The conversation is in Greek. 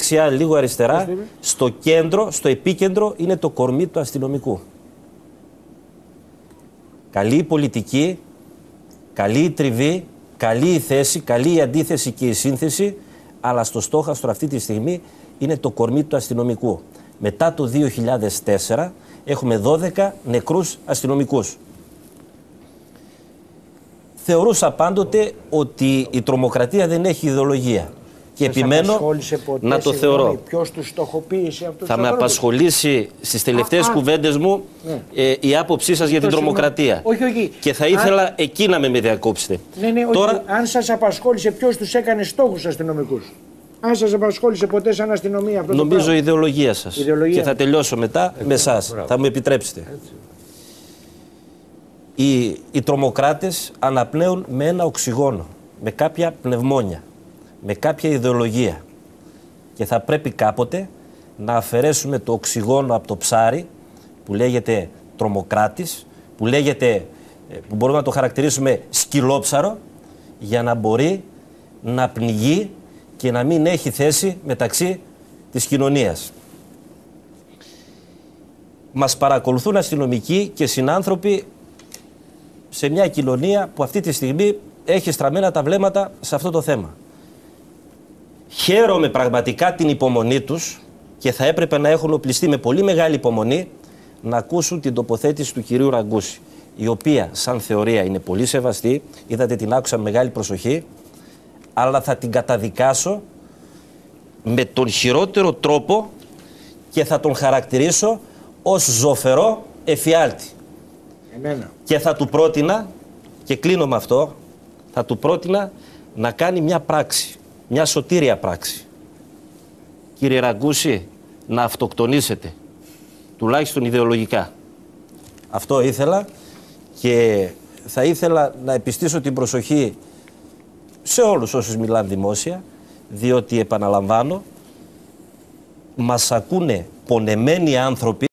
δεξιά, λίγο αριστερά. Στο κέντρο, στο επίκεντρο είναι το κορμί του αστυνομικού. Καλή η πολιτική, καλή η τριβή, καλή η θέση, καλή η αντίθεση και η σύνθεση, αλλά στο στόχαστρο αυτή τη στιγμή είναι το κορμί του αστυνομικού. Μετά το 2004 έχουμε 12 νεκρούς αστυνομικούς. Θεωρούσα πάντοτε ότι η τρομοκρατία δεν έχει ιδεολογία. Και επιμένω να το θεωρώ. Ποιος τους στοχοποίησε αυτούς? Θα με απασχολήσει στις τελευταίες κουβέντες μου η άποψή σας για την τρομοκρατία. Όχι. Και θα ήθελα εκεί να με διακόψετε. Ναι, τώρα... Αν σας απασχόλησε, ποιος τους έκανε στόχους αστυνομικούς? Αν σας απασχόλησε ποτέ σαν αστυνομία αυτό? Νομίζω η ιδεολογία σας. Και θα τελειώσω μετά με εσάς. Θα μου επιτρέψετε. Οι τρομοκράτες αναπνέουν με ένα οξυγόνο, με κάποια πνευμόνια, με κάποια ιδεολογία. Και θα πρέπει κάποτε να αφαιρέσουμε το οξυγόνο από το ψάρι που λέγεται τρομοκράτης, που μπορούμε να το χαρακτηρίσουμε σκυλόψαρο, για να μπορεί να πνιγεί και να μην έχει θέση μεταξύ της κοινωνίας. Μας παρακολουθούν αστυνομικοί και συνάνθρωποι σε μια κοινωνία που αυτή τη στιγμή έχει στραμμένα τα βλέμματα σε αυτό το θέμα. Χαίρομαι πραγματικά την υπομονή τους και θα έπρεπε να έχουν οπλιστεί με πολύ μεγάλη υπομονή να ακούσουν την τοποθέτηση του κυρίου Ραγκούση, η οποία σαν θεωρία είναι πολύ σεβαστή, είδατε την άκουσα με μεγάλη προσοχή, αλλά θα την καταδικάσω με τον χειρότερο τρόπο και θα τον χαρακτηρίσω ως ζωφερό εφιάλτη. Και θα του πρότεινα, και κλείνω με αυτό, θα του πρότεινα να κάνει μια πράξη, μια σωτήρια πράξη. Κύριε Ραγκούση, να αυτοκτονήσετε, τουλάχιστον ιδεολογικά. Αυτό ήθελα και θα ήθελα να επιστήσω την προσοχή σε όλους όσους μιλάνε δημόσια, διότι επαναλαμβάνω, μας ακούνε πονεμένοι άνθρωποι